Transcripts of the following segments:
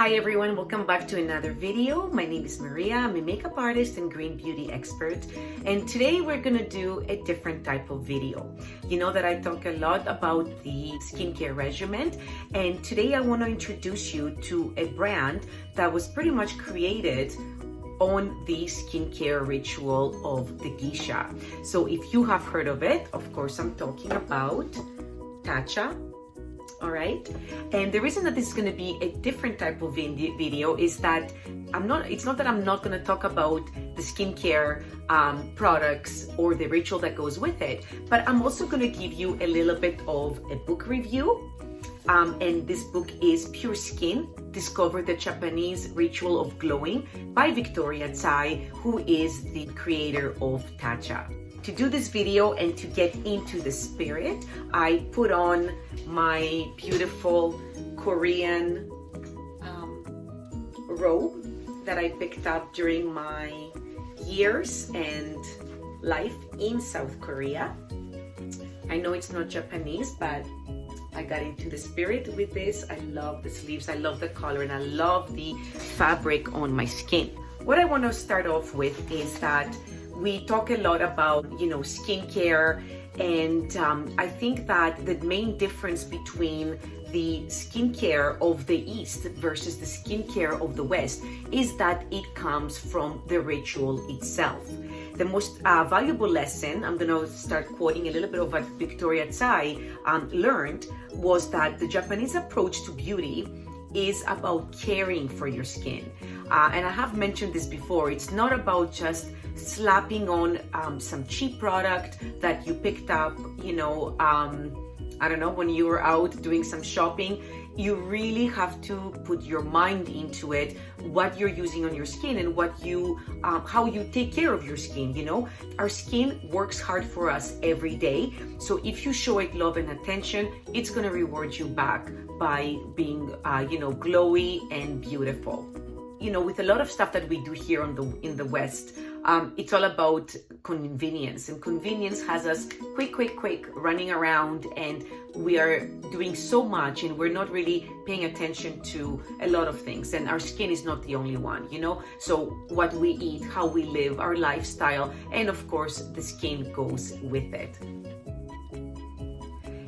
Hi everyone, welcome back to another video. My name is Maria. I'm a makeup artist and green beauty expert, and today we're gonna do a different type of video. You know that I talk a lot about the skincare regimen, and today I want to introduce you to a brand that was pretty much created on the skincare ritual of the Geisha. So if you have heard of it, of course I'm talking about Tatcha. All right, and the reason that this is going to be a different type of video is that it's not that I'm not going to talk about the skincare products or the ritual that goes with it, but I'm also going to give you a little bit of a book review. And this book is Pure Skin: Discover the Japanese Ritual of Glowing by Victoria Tsai, who is the creator of Tatcha. To do this video and to get into the spirit, I put on my beautiful Korean robe that I picked up during my years and life in South Korea. I know it's not Japanese, but I got into the spirit with this. I love the sleeves, I love the color, and I love the fabric on my skin. What I want to start off with is that we talk a lot about, skincare, and I think that the main difference between the skincare of the East versus the skincare of the West is that it comes from the ritual itself. The most valuable lesson, I'm going to start quoting a little bit of what Victoria Tsai learned, was that the Japanese approach to beauty is about caring for your skin. And I have mentioned this before, it's not about just slapping on some cheap product that you picked up, I don't know, when you were out doing some shopping. You really have to put your mind into it, what you're using on your skin and how you take care of your skin. Our skin works hard for us every day. So if you show it love and attention, it's going to reward you back by being, glowy and beautiful. With a lot of stuff that we do here in the West, it's all about convenience, and convenience has us quick running around, and we are doing so much and we're not really paying attention to a lot of things, and our skin is not the only one, so what we eat, how we live, our lifestyle, and of course the skin goes with it.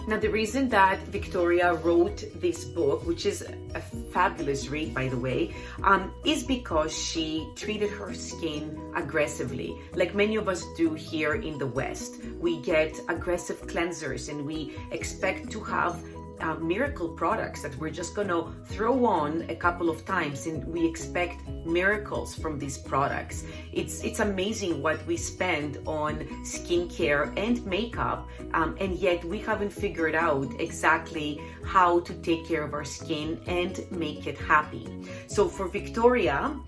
Now, the reason that Victoria wrote this book, which is a fabulous read, by the way, is because she treated her skin aggressively, like many of us do here in the West. We get aggressive cleansers and we expect to have miracle products that we're just gonna throw on a couple of times, and we expect miracles from these products. It's amazing what we spend on skincare and makeup, and yet we haven't figured out exactly how to take care of our skin and make it happy. So for Victoria,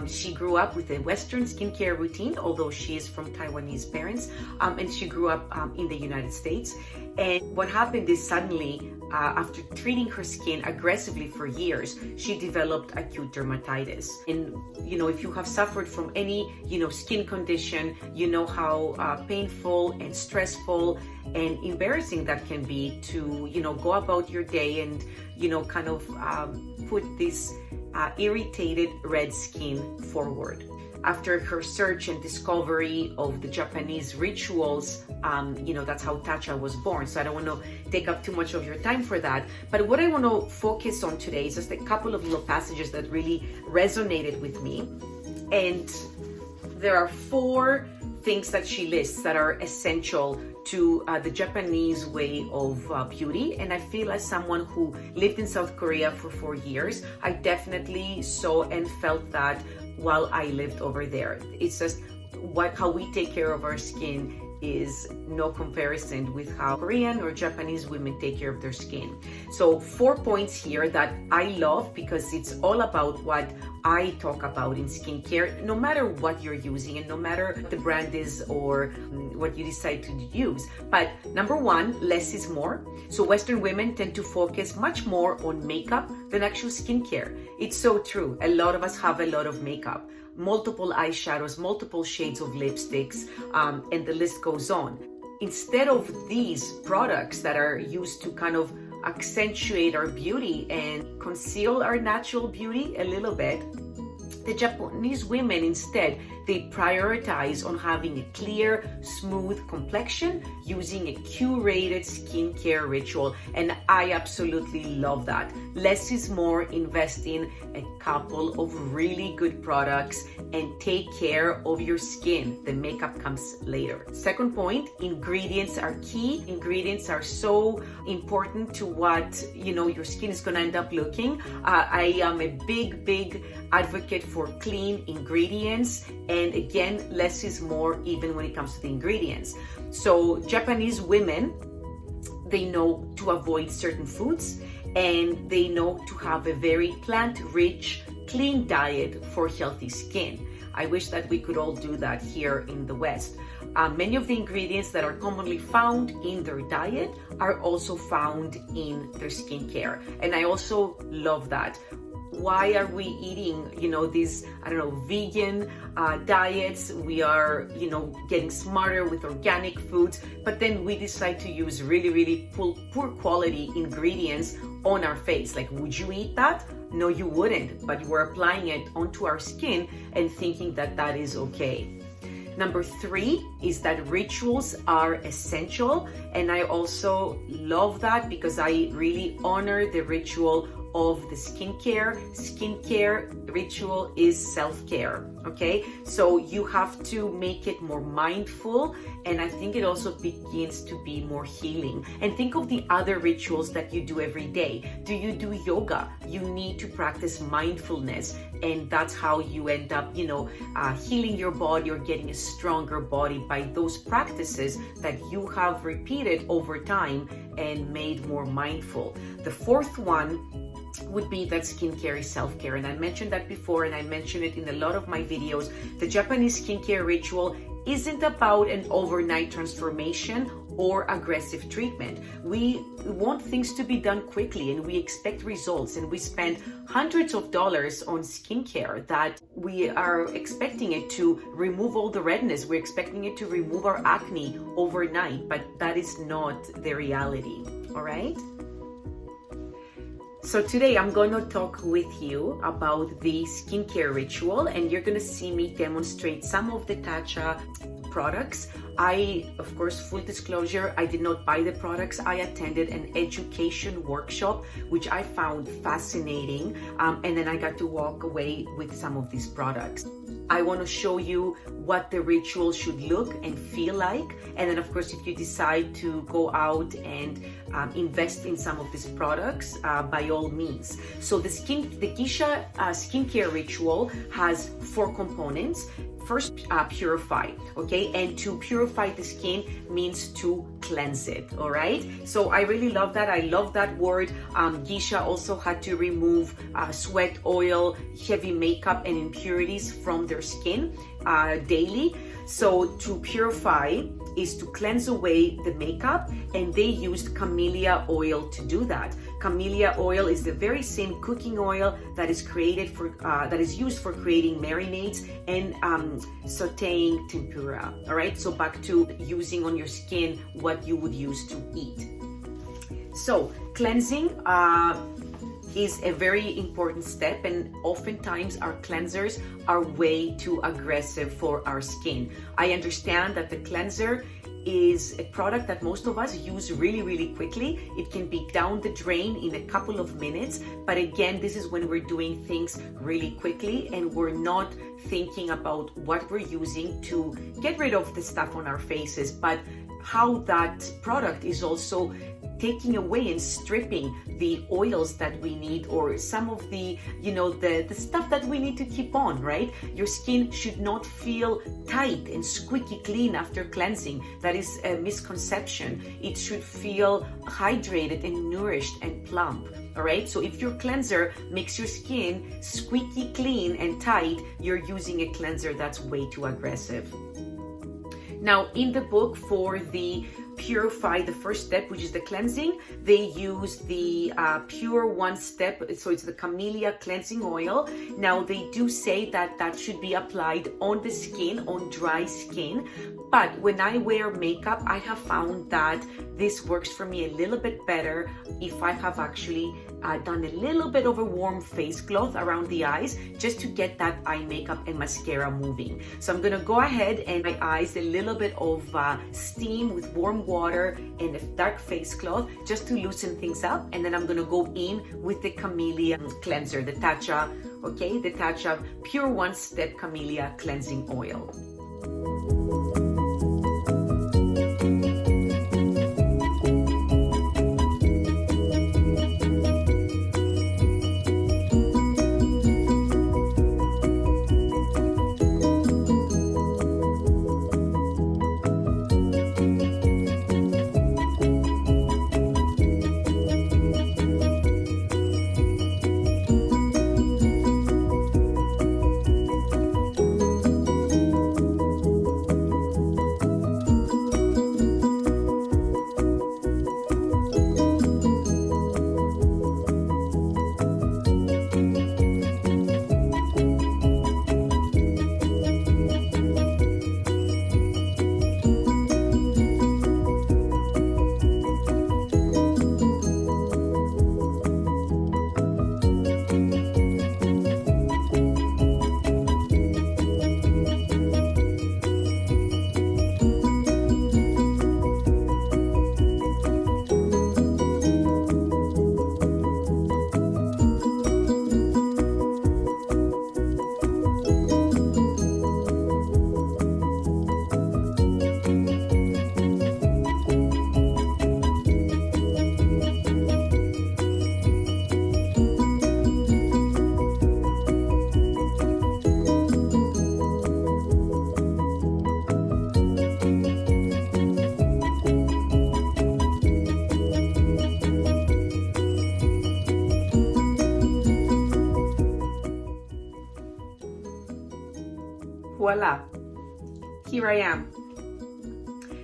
she grew up with a Western skincare routine, although she is from Taiwanese parents, and she grew up in the United States. And what happened is suddenly, after treating her skin aggressively for years, she developed acute dermatitis. And if you have suffered from any skin condition, you know how painful and stressful and embarrassing that can be to go about your day and kind of put this irritated red skin forward. After her search and discovery of the Japanese rituals, that's how Tatcha was born. So I don't want to take up too much of your time for that. But what I want to focus on today is just a couple of little passages that really resonated with me. And there are 4 things that she lists that are essential to the Japanese way of beauty. And I feel, as someone who lived in South Korea for 4 years, I definitely saw and felt that while I lived over there. It's just how we take care of our skin is no comparison with how Korean or Japanese women take care of their skin. So 4 points here that I love, because it's all about what I talk about in skincare, no matter what you're using and no matter what the brand is or what you decide to use. But number 1, less is more. So Western women tend to focus much more on makeup than actual skincare. It's so true. A lot of us have a lot of makeup, multiple eyeshadows, multiple shades of lipsticks, and the list goes on. Instead of these products that are used to kind of accentuate our beauty and conceal our natural beauty a little bit, the Japanese women instead, they prioritize on having a clear, smooth complexion using a curated skincare ritual. And I absolutely love that. Less is more. Invest in a couple of really good products and take care of your skin. The makeup comes later. Second point, ingredients are key. Ingredients are so important to what, your skin is going to end up looking. I am a big advocate for clean ingredients, and again, less is more even when it comes to the ingredients. So Japanese women, they know to avoid certain foods, and they know to have a very plant-rich, clean diet for healthy skin. I wish that we could all do that here in the West. Many of the ingredients that are commonly found in their diet are also found in their skincare, and I also love that. Why are we eating, these, vegan diets? We are, getting smarter with organic foods, but then we decide to use really poor quality ingredients on our face. Like, would you eat that? No, you wouldn't, but we're applying it onto our skin and thinking that that is okay. Number 3 is that rituals are essential, and I also love that because I really honor the ritual of the skincare. Skincare ritual is self-care, okay? So you have to make it more mindful, and I think it also begins to be more healing. And think of the other rituals that you do every day. Do you do yoga? You need to practice mindfulness, and that's how you end up, healing your body or getting a stronger body by those practices that you have repeated over time and made more mindful. The fourth one would be that skincare is self-care, and I mentioned that before, and I mention it in a lot of my videos. The Japanese skincare ritual isn't about an overnight transformation or aggressive treatment. We want things to be done quickly, and we expect results, and we spend hundreds of dollars on skincare that we are expecting it to remove all the redness. We're expecting it to remove our acne overnight, but that is not the reality, all right? So today I'm going to talk with you about the skincare ritual, and you're going to see me demonstrate some of the Tatcha products. Of course, full disclosure, I did not buy the products. I attended an education workshop, which I found fascinating, and then I got to walk away with some of these products. I want to show you what the ritual should look and feel like, and then of course, if you decide to go out and invest in some of these products, by all means. So the Geisha skincare ritual has 4 components. First, purify, okay? And to purify the skin means to cleanse it, all right? So I really love that. I love that word. Geisha also had to remove sweat, oil, heavy makeup, and impurities from their skin daily. So to purify is to cleanse away the makeup, and they used camellia oil to do that. Camellia oil is the very same cooking oil that is used for creating marinades and sautéing tempura. All right, so back to using on your skin what you would use to eat. So cleansing is a very important step, and oftentimes our cleansers are way too aggressive for our skin. I understand that the cleanser is a product that most of us use really quickly. It can be down the drain in a couple of minutes, but again, this is when we're doing things really quickly and we're not thinking about what we're using to get rid of the stuff on our faces, but how that product is also taking away and stripping the oils that we need, or some of the, the stuff that we need to keep on, right? Your skin should not feel tight and squeaky clean after cleansing. That is a misconception. It should feel hydrated and nourished and plump. All right, so if your cleanser makes your skin squeaky clean and tight, you're using a cleanser that's way too aggressive. Now, in the book for the purify the first step, which is the cleansing, they use the Pure One Step, so it's the Camellia Cleansing Oil. Now, they do say that that should be applied on the skin, on dry skin. But when I wear makeup, I have found that this works for me a little bit better if I have actually done a little bit of a warm face cloth around the eyes, just to get that eye makeup and mascara moving. So I'm gonna go ahead and my eyes a little bit of steam with warm water and a dark face cloth, just to loosen things up. And then I'm gonna go in with the Camellia cleanser, the Tatcha, okay, the Tatcha Pure One Step Camellia Cleansing Oil. Voila, here I am.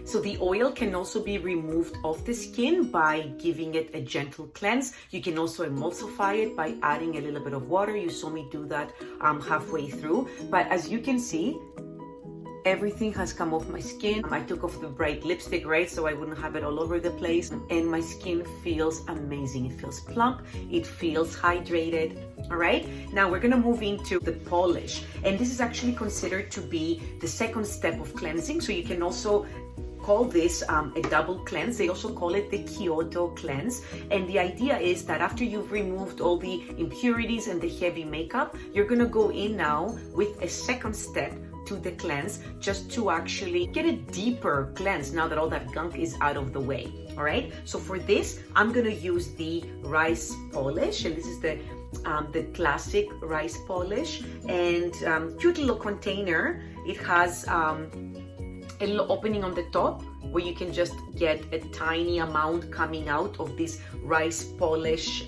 So the oil can also be removed off the skin by giving it a gentle cleanse. You can also emulsify it by adding a little bit of water. You saw me do that halfway through. But as you can see, everything has come off my skin. I took off the bright lipstick, right, so I wouldn't have it all over the place. And my skin feels amazing. It feels plump. It feels hydrated. All right, now we're gonna move into the polish. And this is actually considered to be the second step of cleansing. So you can also call this a double cleanse. They also call it the Kyoto cleanse. And the idea is that after you've removed all the impurities and the heavy makeup, you're gonna go in now with a second step to the cleanse, just to actually get a deeper cleanse now that all that gunk is out of the way. All right, so for this, I'm gonna use the rice polish, and this is the classic rice polish, and cute little container. It has a little opening on the top where you can just get a tiny amount coming out of this rice polish.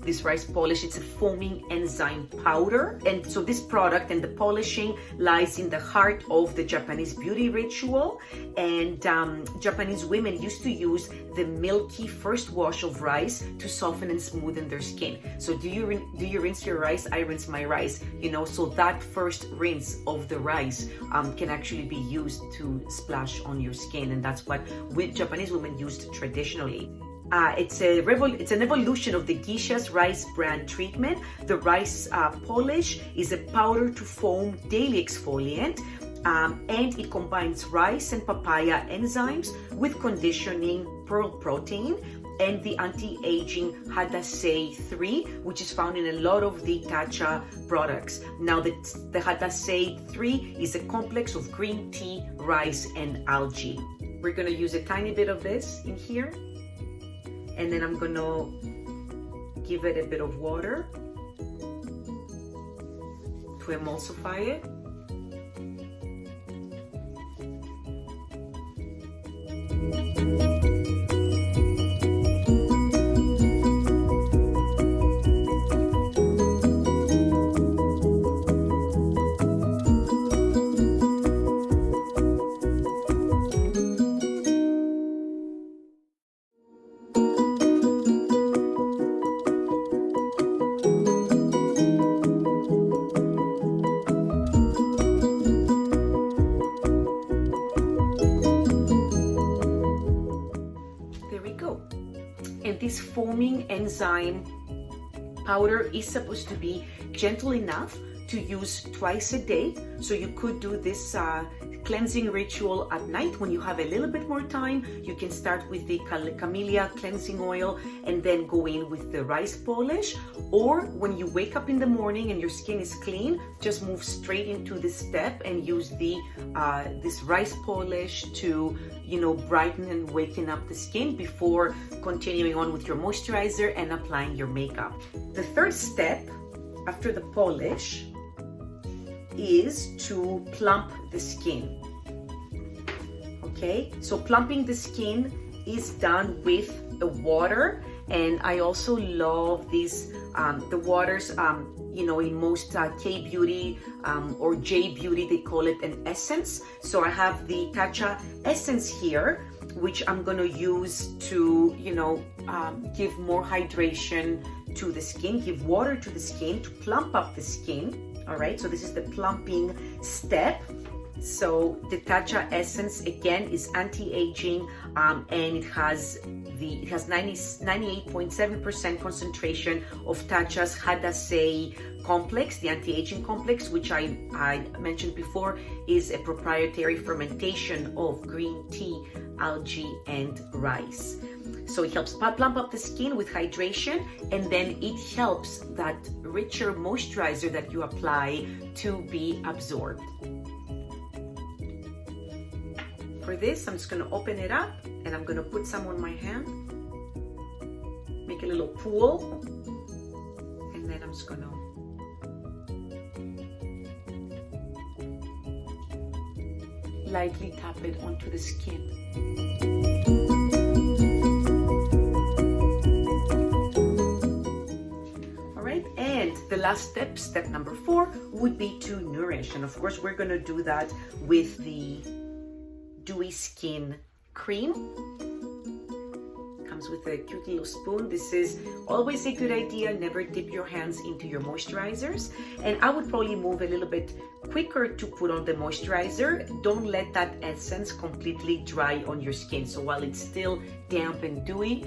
It's a foaming enzyme powder. And so this product and the polishing lies in the heart of the Japanese beauty ritual. And Japanese women used to use the milky first wash of rice to soften and smoothen their skin. So do you rinse your rice? I rinse my rice, you know, so that first rinse of the rice can actually be used to splash on your skin. And that's what Japanese women used traditionally. It's an evolution of the Geisha's rice bran treatment. The rice polish is a powder to foam daily exfoliant, and it combines rice and papaya enzymes with conditioning pearl protein and the anti-aging Hadase 3, which is found in a lot of the Tatcha products. Now, the Hadase 3 is a complex of green tea, rice, and algae. We're gonna use a tiny bit of this in here. And then I'm gonna give it a bit of water to emulsify it. there we go. And this foaming enzyme powder is supposed to be gentle enough to use twice a day. So you could do this cleansing ritual at night when you have a little bit more time. You can start with the camellia cleansing oil and then go in with the rice polish. Or when you wake up in the morning and your skin is clean, just move straight into this step and use the this rice polish to, you know, brighten and waken up the skin before continuing on with your moisturizer and applying your makeup. The third step after the polish is to plump the skin. Okay, so plumping the skin is done with the water, and I also love these the waters, you know, in most K-beauty or J-beauty they call it an essence. So I have the Tatcha essence here, which I'm gonna use to, you know, give more hydration to the skin, give water to the skin to plump up the skin. All right, so this is the plumping step. So the Tatcha essence again is anti-aging, and it has 98.7% concentration of Tatcha's Hadasei complex, the anti-aging complex, which I mentioned before is a proprietary fermentation of green tea, algae, and rice. So it helps plump up the skin with hydration, and then it helps that richer moisturizer that you apply to be absorbed. For this, I'm just going to open it up and I'm going to put some on my hand, make a little pool, and then I'm just going to lightly tap it onto the skin. The last step, step number 4, would be to nourish. And of course, we're going to do that with the Dewy Skin Cream. Comes with a cute little spoon. This is always a good idea. Never dip your hands into your moisturizers. And I would probably move a little bit quicker to put on the moisturizer. Don't let that essence completely dry on your skin. So while it's still damp and dewy,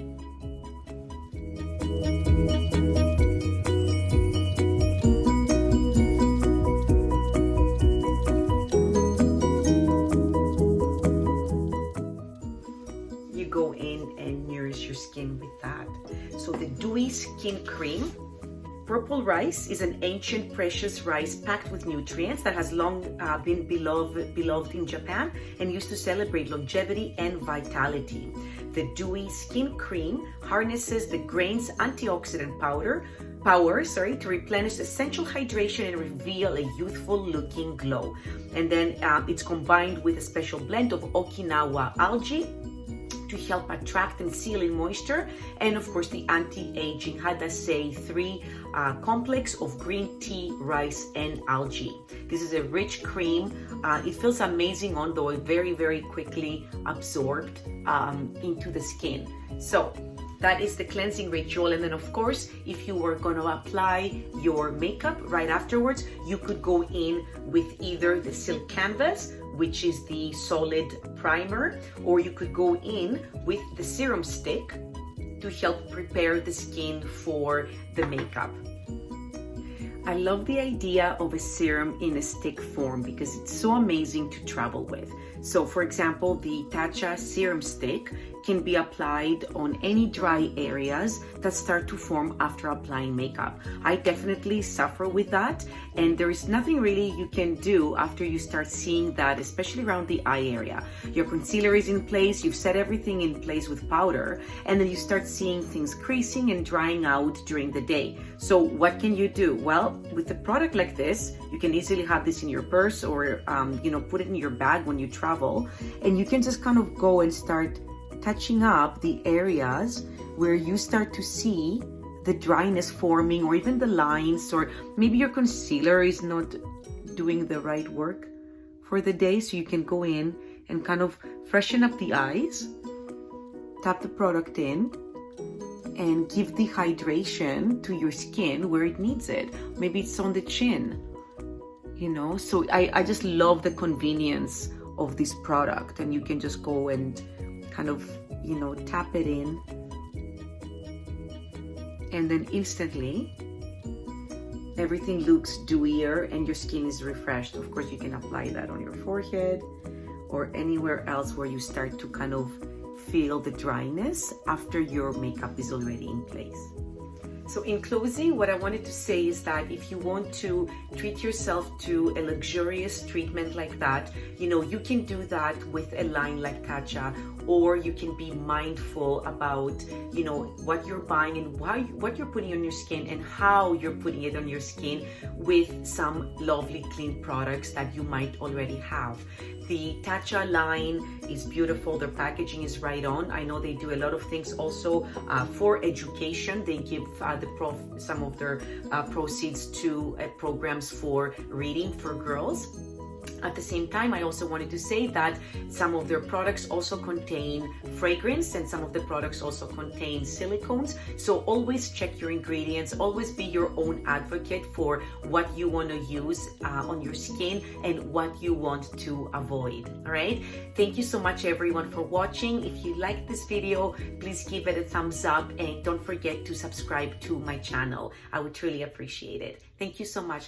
go in and nourish your skin with that. So the Dewy Skin Cream. Purple rice is an ancient precious rice packed with nutrients that has long been beloved in Japan and used to celebrate longevity and vitality. The Dewy Skin Cream harnesses the grain's antioxidant power to replenish essential hydration and reveal a youthful looking glow. And then it's combined with a special blend of Okinawa algae to help attract and seal in moisture, and of course the anti-aging Hadasei 3 complex of green tea, rice, and algae. This is a rich cream. It feels amazing on, though very, very quickly absorbed into the skin. So that is the cleansing ritual. And then of course, if you were going to apply your makeup right afterwards, you could go in with either the silk canvas, which is the solid primer, or you could go in with the serum stick to help prepare the skin for the makeup. I love the idea of a serum in a stick form because it's so amazing to travel with. So for example, the Tatcha serum stick can be applied on any dry areas that start to form after applying makeup. I definitely suffer with that, and there is nothing really you can do after you start seeing that, especially around the eye area. Your concealer is in place, you've set everything in place with powder, and then you start seeing things creasing and drying out during the day. So what can you do? Well, with a product like this, you can easily have this in your purse or put it in your bag when you travel, and you can just kind of go and start touching up the areas where you start to see the dryness forming, or even the lines, or maybe your concealer is not doing the right work for the day. So you can go in and kind of freshen up the eyes, tap the product in, and give the hydration to your skin where it needs it. Maybe it's on the chin, so I just love the convenience of this product, and you can just go and kind of you know, tap it in, and then instantly everything looks dewier and your skin is refreshed. Of course, you can apply that on your forehead or anywhere else where you start to kind of feel the dryness after your makeup is already in place. So in closing, what I wanted to say is that if you want to treat yourself to a luxurious treatment like that, you know, you can do that with a line like Tatcha, or you can be mindful about, you know, what you're buying and what you're putting on your skin and how you're putting it on your skin with some lovely clean products that you might already have. The Tatcha line is beautiful. Their packaging is right on. I know they do a lot of things also for education. They give some of their proceeds to programs for reading for girls. At the same time, I also wanted to say that some of their products also contain fragrance and some of the products also contain silicones. So always check your ingredients, always be your own advocate for what you want to use on your skin and what you want to avoid. All right. Thank you so much everyone for watching. If you like this video, please give it a thumbs up and don't forget to subscribe to my channel. I would truly appreciate it. Thank you so much.